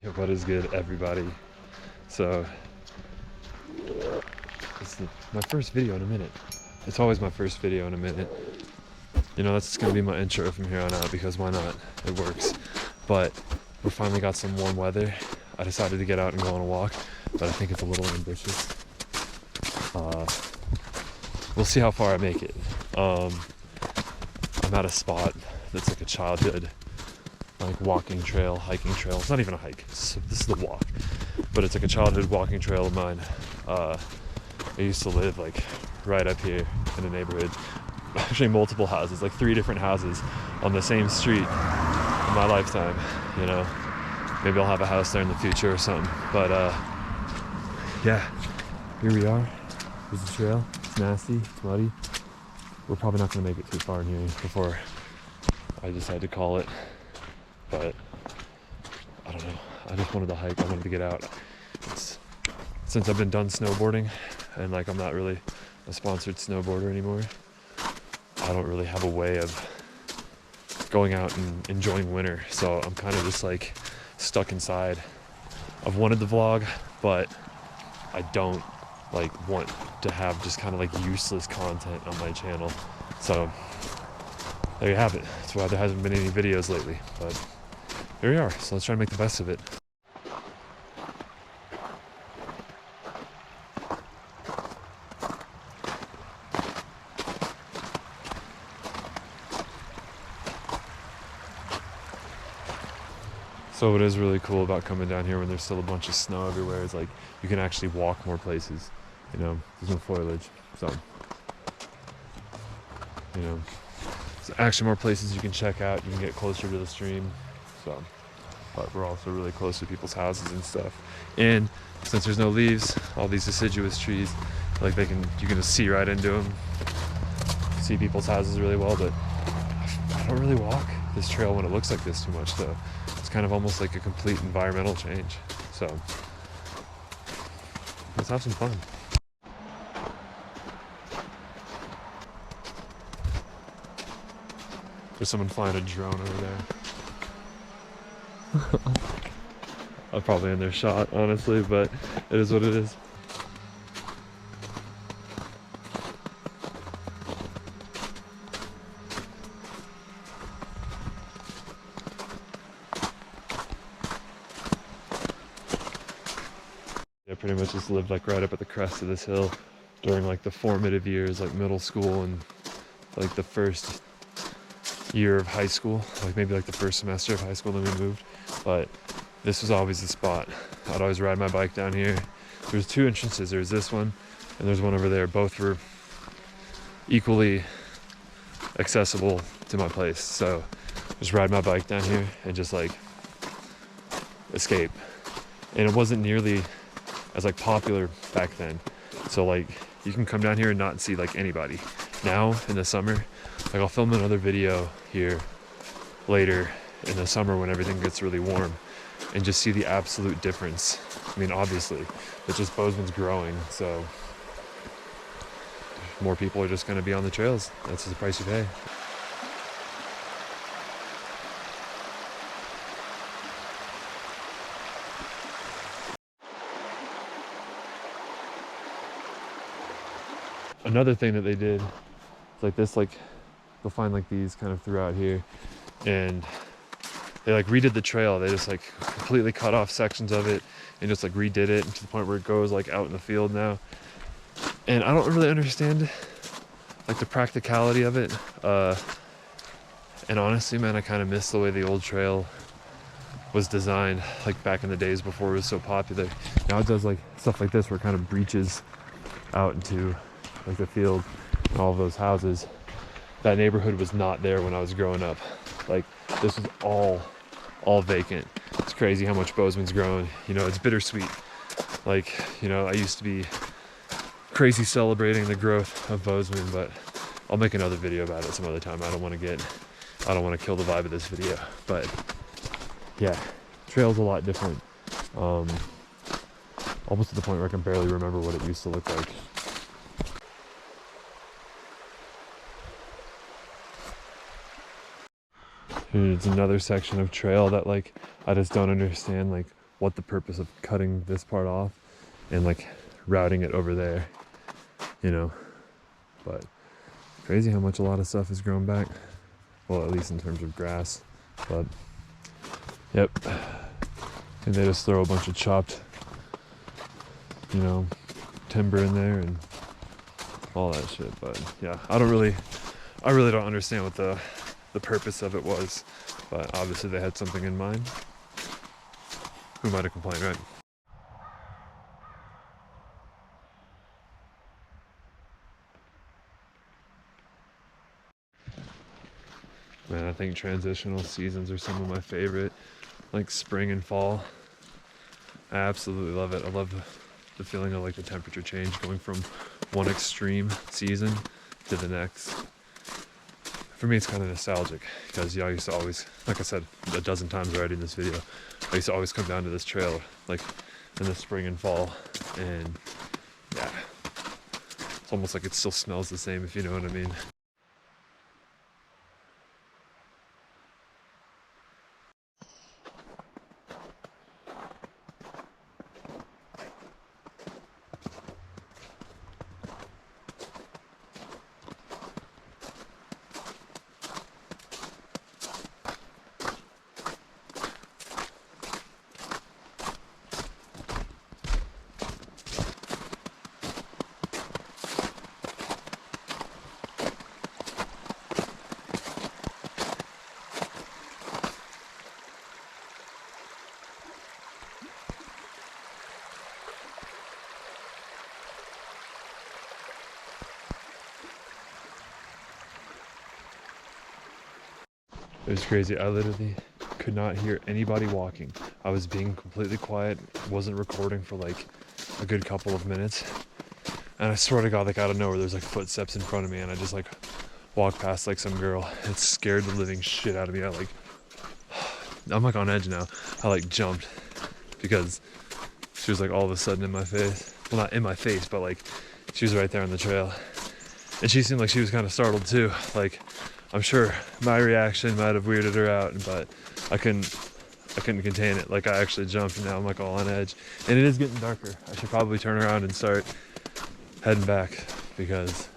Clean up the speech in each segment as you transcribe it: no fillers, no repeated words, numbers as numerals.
Yo, what is good, everybody? So, it's my first video in a minute. It's always my first video in a minute. You know, that's gonna be my intro from here on out because why not? It works. But we finally got some warm weather. I decided to get out and go on a walk, but I think it's a little ambitious. We'll see how far I make it. I'm at a spot that's like a childhood walking trail, hiking trail. It's not even a hike, this is the walk, but it's like a childhood walking trail of mine. I used to live like right up here in a neighborhood, actually multiple houses, like 3 different houses on the same street in my lifetime. You know, maybe I'll have a house there in the future or something, but yeah, here we are. There's the trail. It's nasty, it's muddy. We're probably not going to make it too far in here before I decide to call it. But I don't know, I just wanted to hike, I wanted to get out. Since I've been done snowboarding and like I'm not really a sponsored snowboarder anymore, I don't really have a way of going out and enjoying winter. So I'm kind of just like stuck inside. I've wanted to vlog, but I don't like want to have just kind of like useless content on my channel. So there you have it. That's why there hasn't been any videos lately, but here we are, so let's try to make the best of it. So what is really cool about coming down here when there's still a bunch of snow everywhere is like you can actually walk more places. You know, there's no foliage, so you know, there's actually more places you can check out. You can get closer to the stream. So, but we're also really close to people's houses and stuff. And since there's no leaves, all these deciduous trees, like you can just see right into them, see people's houses really well. But I don't really walk this trail when it looks like this too much, though. It's kind of almost like a complete environmental change. So let's have some fun. There's someone flying a drone over there. I'm probably in their shot, honestly, but it is what it is. I pretty much just lived like right up at the crest of this hill during like the formative years, like middle school and like the first year of high school, like maybe like the first semester of high school, then we moved. But this was always the spot. I'd always ride my bike down here. There's 2 entrances. There's this one and there's one over there. Both were equally accessible to my place. So just ride my bike down here and just like escape. And it wasn't nearly as like popular back then. So like you can come down here and not see like anybody. Now in the summer, like I'll film another video here later in the summer when everything gets really warm and just see the absolute difference. I mean, obviously, it's just Bozeman's growing, so more people are just going to be on the trails. That's the price you pay. Another thing that they did is like this, like they'll find like these kind of throughout here, and they like redid the trail. They just like completely cut off sections of it and just like redid it to the point where it goes like out in the field now. And I don't really understand like the practicality of it. And honestly, man, I kind of miss the way the old trail was designed, like back in the days before it was so popular. Now it does like stuff like this where it kind of breaches out into like the field and all of those houses. That neighborhood was not there when I was growing up. Like this was all vacant. It's crazy how much Bozeman's grown. You know, it's bittersweet. Like, you know, I used to be crazy celebrating the growth of Bozeman, but I'll make another video about it some other time. I don't want to kill the vibe of this video. But yeah, trail's a lot different. Almost to the point where I can barely remember what it used to look like. Here's another section of trail that like I just don't understand like what the purpose of cutting this part off and like routing it over there, you know. But crazy how much a lot of stuff has grown back. Well, at least in terms of grass. But yep. And they just throw a bunch of chopped, you know, timber in there and all that shit. But yeah, I really don't understand what the purpose of it was. But obviously they had something in mind. Who might have complained, right? Man, I think transitional seasons are some of my favorite, like spring and fall. I absolutely love it. I love the feeling of like the temperature change going from one extreme season to the next. For me, it's kind of nostalgic because I used to always, like I said a dozen times already in this video, I used to always come down to this trail like in the spring and fall, and yeah, it's almost like it still smells the same, if you know what I mean. It was crazy. I literally could not hear anybody walking. I was being completely quiet, wasn't recording for like a good couple of minutes. And I swear to God, like out of nowhere, there's like footsteps in front of me, and I just like walked past like some girl. It scared the living shit out of me. I'm like on edge now. I like jumped because she was like all of a sudden in my face. Well, not in my face, but like she was right there on the trail. And she seemed like she was kind of startled too. Like, I'm sure my reaction might have weirded her out, but I couldn't contain it. Like, I actually jumped, and now I'm like all on edge. And it is getting darker. I should probably turn around and start heading back because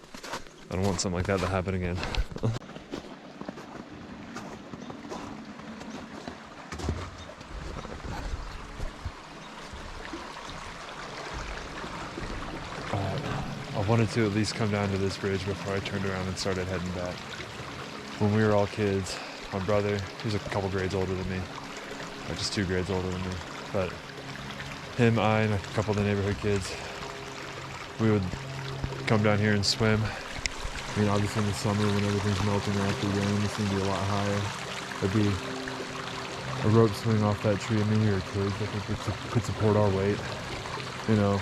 I don't want something like that to happen again. I wanted to at least come down to this bridge before I turned around and started heading back. When we were all kids, my brother, he's a couple grades older than me, or just 2 grades older than me, but him, I, and a couple of the neighborhood kids, we would come down here and swim. I mean, obviously in the summer when everything's melting after rain, it's going to be a lot higher. There'd be a rope swing off that tree. I mean, we were kids, I think it could support our weight, you know.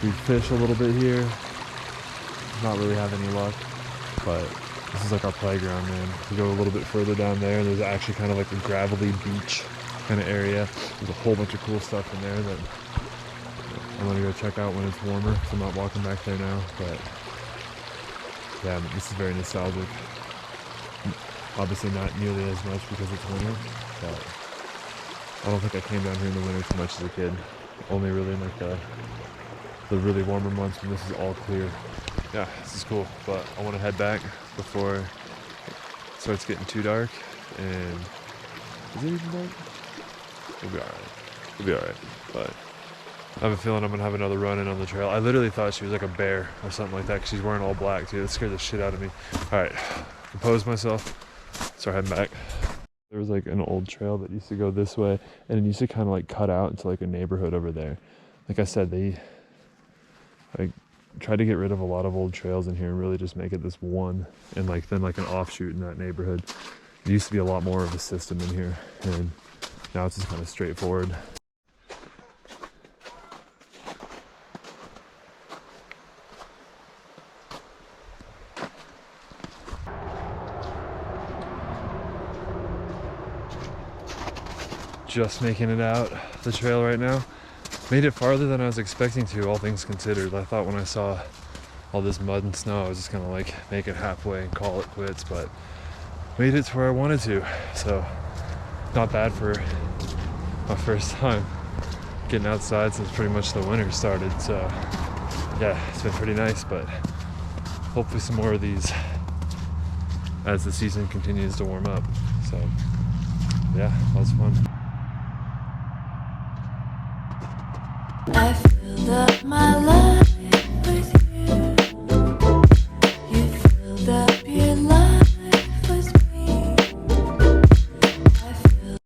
We'd fish a little bit here, not really have any luck, but this is like our playground, man. We go a little bit further down there, and there's actually kind of like a gravelly beach kind of area. There's a whole bunch of cool stuff in there that I want to go check out when it's warmer, so I'm not walking back there now, but yeah, this is very nostalgic. Obviously not nearly as much because it's winter, but I don't think I came down here in the winter too much as a kid. Only really in like the really warmer months when this is all clear. Yeah, this is cool, but I want to head back before it starts getting too dark. And is it even dark? We'll be alright. We'll be alright. But I have a feeling I'm gonna have another run in on the trail. I literally thought she was like a bear or something like that because she's wearing all black too. That scared the shit out of me. Alright, compose myself, start heading back. There was like an old trail that used to go this way, and it used to kind of like cut out into like a neighborhood over there. Like I said, they like tried to get rid of a lot of old trails in here and really just make it this one, and like then like an offshoot in that neighborhood. It used to be a lot more of a system in here, and now it's just kind of straightforward. Just making it out the trail right now. Made it farther than I was expecting to, all things considered. I thought when I saw all this mud and snow, I was just gonna like make it halfway and call it quits, but made it to where I wanted to. So not bad for my first time getting outside since pretty much the winter started, so yeah, it's been pretty nice, but hopefully some more of these as the season continues to warm up. So yeah, lots of fun. I filled up my life.